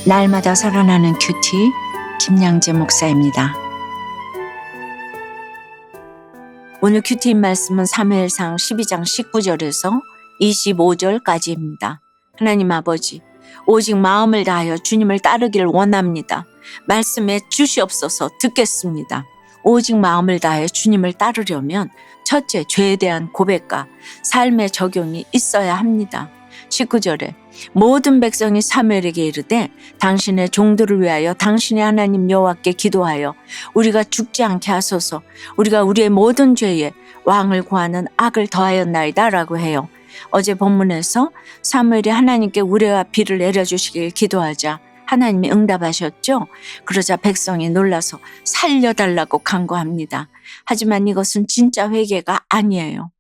날마다 살아나는 큐티 김양재 목사입니다. 오늘 큐티 말씀은 사무엘상 12장 19절에서 25절까지입니다. 하나님 아버지, 오직 마음을 다하여 주님을 따르기를 원합니다. 말씀에 주시옵소서. 듣겠습니다. 오직 마음을 다해 주님을 따르려면 첫째, 죄에 대한 고백과 삶의 적용이 있어야 합니다. 19절에 모든 백성이 사무엘에게 이르되 당신의 종들을 위하여 당신의 하나님 여호와께 기도하여 우리가 죽지 않게 하소서. 우리가 우리의 모든 죄에 왕을 구하는 악을 더하였나이다 라고 해요. 어제 본문에서 사무엘이 하나님께 우레와 비를 내려주시길 기도하자 하나님이 응답하셨죠. 그러자 백성이 놀라서 살려달라고 간구합니다. 하지만 이것은 진짜 회개가 아니에요.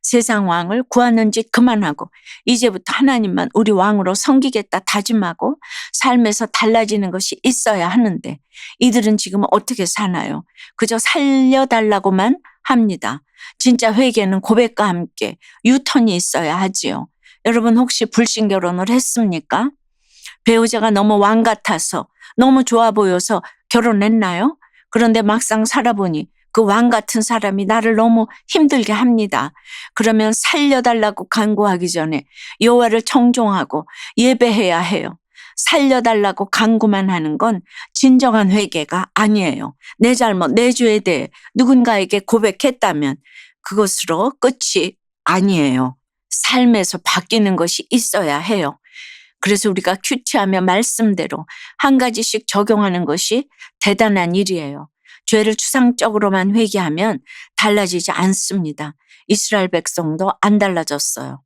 세상 왕을 구하는 짓 그만하고 이제부터 하나님만 우리 왕으로 섬기겠다 다짐하고 삶에서 달라지는 것이 있어야 하는데 이들은 지금 어떻게 사나요? 그저 살려달라고만 합니다. 진짜 회개는 고백과 함께 유턴이 있어야 하지요. 여러분 혹시 불신 결혼을 했습니까? 배우자가 너무 왕 같아서 너무 좋아 보여서 결혼했나요? 그런데 막상 살아보니 그 왕 같은 사람이 나를 너무 힘들게 합니다. 그러면 살려달라고 간구하기 전에 여호와를 청종하고 예배해야 해요. 살려달라고 간구만 하는 건 진정한 회개가 아니에요. 내 잘못, 내 죄에 대해 누군가에게 고백했다면 그것으로 끝이 아니에요. 삶에서 바뀌는 것이 있어야 해요. 그래서 우리가 큐티하며 말씀대로 한 가지씩 적용하는 것이 대단한 일이에요. 죄를 추상적으로만 회개하면 달라지지 않습니다. 이스라엘 백성도 안 달라졌어요.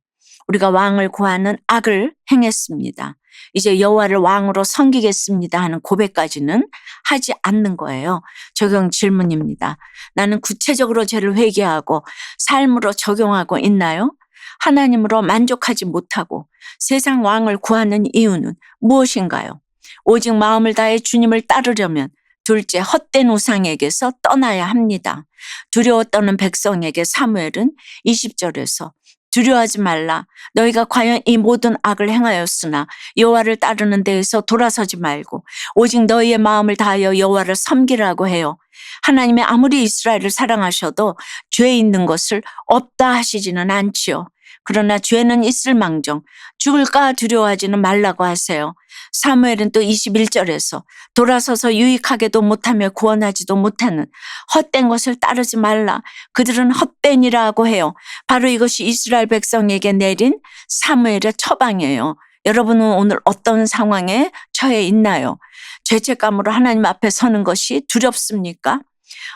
우리가 왕을 구하는 악을 행했습니다. 이제 여호와를 왕으로 섬기겠습니다 하는 고백까지는 하지 않는 거예요. 적용 질문입니다. 나는 구체적으로 죄를 회개하고 삶으로 적용하고 있나요? 하나님으로 만족하지 못하고 세상 왕을 구하는 이유는 무엇인가요? 오직 마음을 다해 주님을 따르려면 둘째, 헛된 우상에게서 떠나야 합니다. 두려워 떠는 백성에게 사무엘은 20절에서 두려워하지 말라. 너희가 과연 이 모든 악을 행하였으나 여호와를 따르는 데에서 돌아서지 말고 오직 너희의 마음을 다하여 여호와를 섬기라고 해요. 하나님이 아무리 이스라엘을 사랑하셔도 죄 있는 것을 없다 하시지는 않지요. 그러나 죄는 있을망정 죽을까 두려워하지는 말라고 하세요. 사무엘은 또 21절에서 돌아서서 유익하게도 못하며 구원하지도 못하는 헛된 것을 따르지 말라. 그들은 헛되니라고 해요. 바로 이것이 이스라엘 백성에게 내린 사무엘의 처방이에요. 여러분은 오늘 어떤 상황에 처해 있나요? 죄책감으로 하나님 앞에 서는 것이 두렵습니까?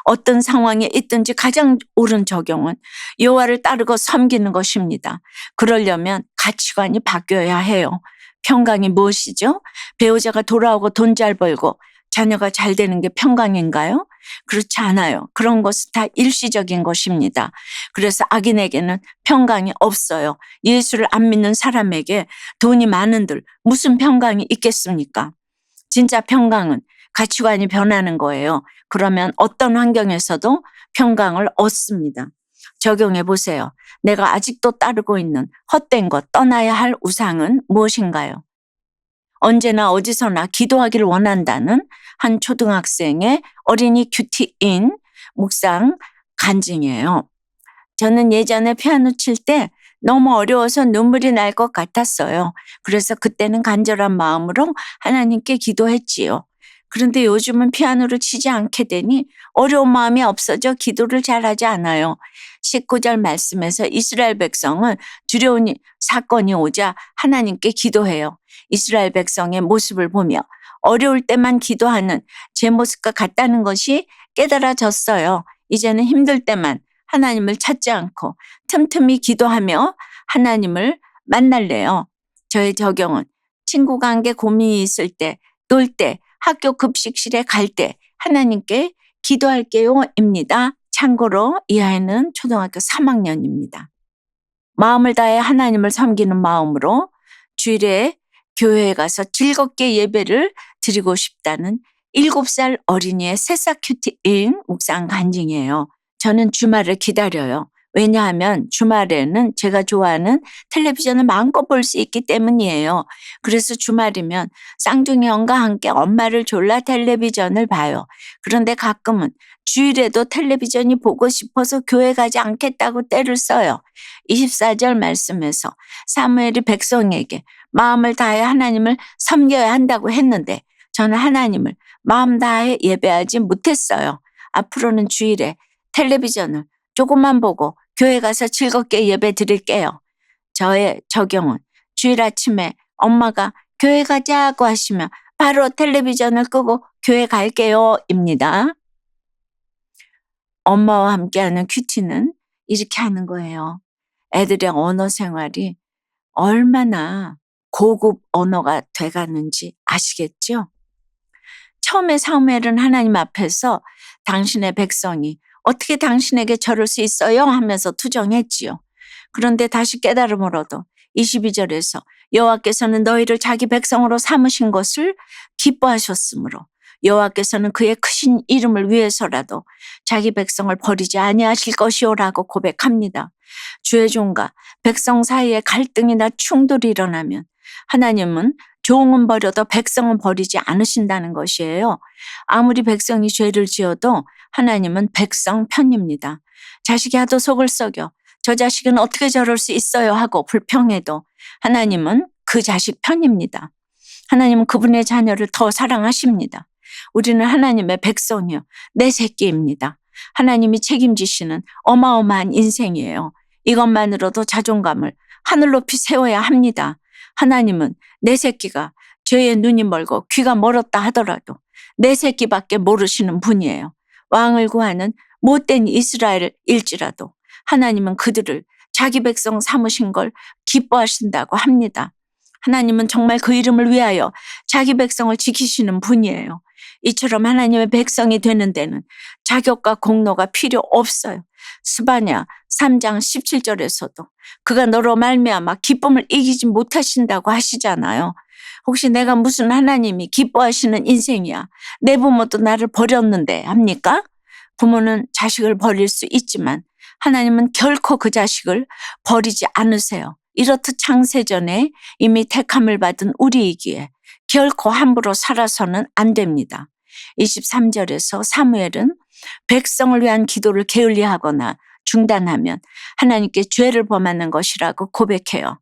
어떤 상황에 있든지 가장 옳은 적용은 여호와를 따르고 섬기는 것입니다. 그러려면 가치관이 바뀌어야 해요. 평강이 무엇이죠? 배우자가 돌아오고 돈 잘 벌고 자녀가 잘 되는 게 평강인가요? 그렇지 않아요. 그런 것은 다 일시적인 것입니다. 그래서 악인에게는 평강이 없어요. 예수를 안 믿는 사람에게 돈이 많은들 무슨 평강이 있겠습니까? 진짜 평강은 가치관이 변하는 거예요. 그러면 어떤 환경에서도 평강을 얻습니다. 적용해 보세요. 내가 아직도 따르고 있는 헛된 것, 떠나야 할 우상은 무엇인가요? 언제나 어디서나 기도하기를 원한다는 한 초등학생의 어린이 큐티인 묵상 간증이에요. 저는 예전에 피아노 칠 때 너무 어려워서 눈물이 날 것 같았어요. 그래서 그때는 간절한 마음으로 하나님께 기도했지요. 그런데 요즘은 피아노를 치지 않게 되니 어려운 마음이 없어져 기도를 잘하지 않아요. 19절 말씀에서 이스라엘 백성은 두려운 사건이 오자 하나님께 기도해요. 이스라엘 백성의 모습을 보며 어려울 때만 기도하는 제 모습과 같다는 것이 깨달아졌어요. 이제는 힘들 때만 하나님을 찾지 않고 틈틈이 기도하며 하나님을 만날래요. 저의 적용은 친구가 한 게 고민이 있을 때, 놀 때, 학교 급식실에 갈 때 하나님께 기도할게요 입니다. 참고로 이 아이는 초등학교 3학년입니다. 마음을 다해 하나님을 섬기는 마음으로 주일에 교회에 가서 즐겁게 예배를 드리고 싶다는 7살 어린이의 새싹 큐티인 묵상 간증이에요. 저는 주말을 기다려요. 왜냐하면 주말에는 제가 좋아하는 텔레비전을 마음껏 볼 수 있기 때문이에요. 그래서 주말이면 쌍둥이 형과 함께 엄마를 졸라 텔레비전을 봐요. 그런데 가끔은 주일에도 텔레비전이 보고 싶어서 교회 가지 않겠다고 떼를 써요. 24절 말씀에서 사무엘이 백성에게 마음을 다해 하나님을 섬겨야 한다고 했는데 저는 하나님을 마음 다해 예배하지 못했어요. 앞으로는 주일에 텔레비전을 조금만 보고 교회 가서 즐겁게 예배 드릴게요. 저의 적용은 주일 아침에 엄마가 교회 가자고 하시면 바로 텔레비전을 끄고 교회 갈게요 입니다. 엄마와 함께하는 큐티는 이렇게 하는 거예요. 애들의 언어 생활이 얼마나 고급 언어가 돼가는지 아시겠죠? 처음에 사무엘은 하나님 앞에서 당신의 백성이 어떻게 당신에게 저럴 수 있어요? 하면서 투정했지요. 그런데 다시 깨달음을 얻어 22절에서 여호와께서는 너희를 자기 백성으로 삼으신 것을 기뻐하셨으므로 여호와께서는 그의 크신 이름을 위해서라도 자기 백성을 버리지 아니하실 것이오라고 고백합니다. 주의 종과 백성 사이에 갈등이나 충돌이 일어나면 하나님은 종은 버려도 백성은 버리지 않으신다는 것이에요. 아무리 백성이 죄를 지어도 하나님은 백성 편입니다. 자식이 하도 속을 썩여 저 자식은 어떻게 저럴 수 있어요 하고 불평해도 하나님은 그 자식 편입니다. 하나님은 그분의 자녀를 더 사랑하십니다. 우리는 하나님의 백성이요. 내 새끼입니다. 하나님이 책임지시는 어마어마한 인생이에요. 이것만으로도 자존감을 하늘 높이 세워야 합니다. 하나님은 내 새끼가 죄에 눈이 멀고 귀가 멀었다 하더라도 내 새끼밖에 모르시는 분이에요. 왕을 구하는 못된 이스라엘일지라도 하나님은 그들을 자기 백성 삼으신 걸 기뻐하신다고 합니다. 하나님은 정말 그 이름을 위하여 자기 백성을 지키시는 분이에요. 이처럼 하나님의 백성이 되는 데는 자격과 공로가 필요 없어요. 스바냐 3장 17절에서도 그가 너로 말미암아 기쁨을 이기지 못하신다고 하시잖아요. 혹시 내가 무슨 하나님이 기뻐하시는 인생이야. 내 부모도 나를 버렸는데 합니까? 부모는 자식을 버릴 수 있지만 하나님은 결코 그 자식을 버리지 않으세요. 이렇듯 창세전에 이미 택함을 받은 우리이기에 결코 함부로 살아서는 안 됩니다. 23절에서 사무엘은 백성을 위한 기도를 게을리하거나 중단하면 하나님께 죄를 범하는 것이라고 고백해요.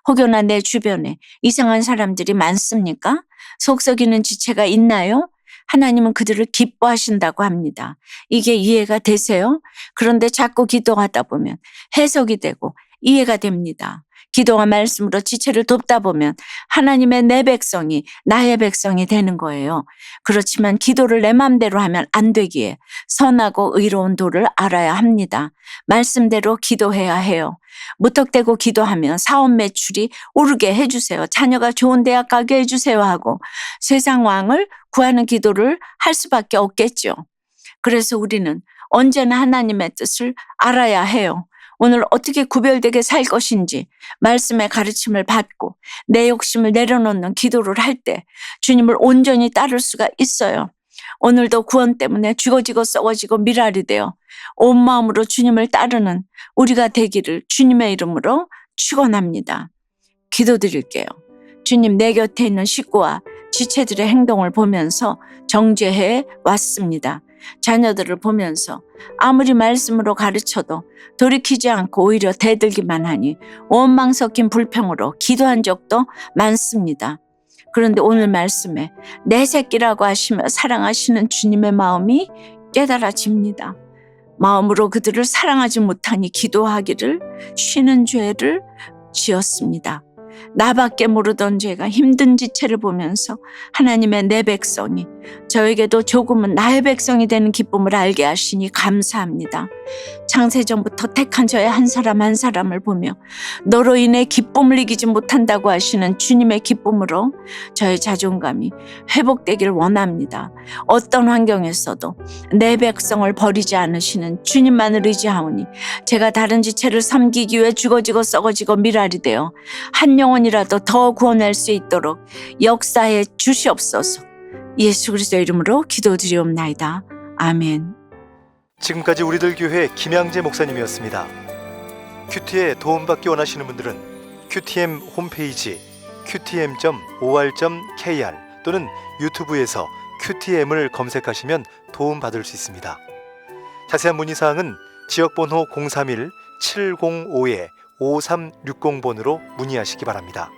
혹여나 내 주변에 이상한 사람들이 많습니까? 속썩이는 지체가 있나요? 하나님은 그들을 기뻐하신다고 합니다. 이게 이해가 되세요? 그런데 자꾸 기도하다 보면 해석이 되고 이해가 됩니다. 기도와 말씀으로 지체를 돕다 보면 하나님의 내 백성이 나의 백성이 되는 거예요. 그렇지만 기도를 내 맘대로 하면 안 되기에 선하고 의로운 도를 알아야 합니다. 말씀대로 기도해야 해요. 무턱대고 기도하면 사업 매출이 오르게 해주세요. 자녀가 좋은 대학 가게 해주세요 하고 세상 왕을 구하는 기도를 할 수밖에 없겠죠. 그래서 우리는 언제나 하나님의 뜻을 알아야 해요. 오늘 어떻게 구별되게 살 것인지 말씀의 가르침을 받고 내 욕심을 내려놓는 기도를 할 때 주님을 온전히 따를 수가 있어요. 오늘도 구원 때문에 죽어지고 썩어지고 미랄이 되어 온 마음으로 주님을 따르는 우리가 되기를 주님의 이름으로 축원합니다. 기도드릴게요. 주님, 내 곁에 있는 식구와 지체들의 행동을 보면서 정죄해 왔습니다. 자녀들을 보면서 아무리 말씀으로 가르쳐도 돌이키지 않고 오히려 대들기만 하니 원망 섞인 불평으로 기도한 적도 많습니다. 그런데 오늘 말씀에 내 새끼라고 하시며 사랑하시는 주님의 마음이 깨달아집니다. 마음으로 그들을 사랑하지 못하니 기도하기를 쉬는 죄를 지었습니다. 나밖에 모르던 죄가 힘든 지체를 보면서 하나님의 내 백성이 저에게도 조금은 나의 백성이 되는 기쁨을 알게 하시니 감사합니다. 창세전부터 택한 저의 한 사람 한 사람을 보며 너로 인해 기쁨을 이기지 못한다고 하시는 주님의 기쁨으로 저의 자존감이 회복되기를 원합니다. 어떤 환경에서도 내 백성을 버리지 않으시는 주님만을 의지하오니 제가 다른 지체를 섬기기 위해 죽어지고 썩어지고 미랄이 되어 한 영혼이라도 더 구원할 수 있도록 역사해 주시옵소서. 예수 그리스도의 이름으로 기도드리옵나이다. 아멘. 지금까지 우리들 교회 김양재 목사님이었습니다. 큐티에 도움받기 원하시는 분들은 QTM 홈페이지 qtm.or.kr 또는 유튜브에서 QTM을 검색하시면 도움받을 수 있습니다. 자세한 문의사항은 지역번호 031-705-5360번으로 문의하시기 바랍니다.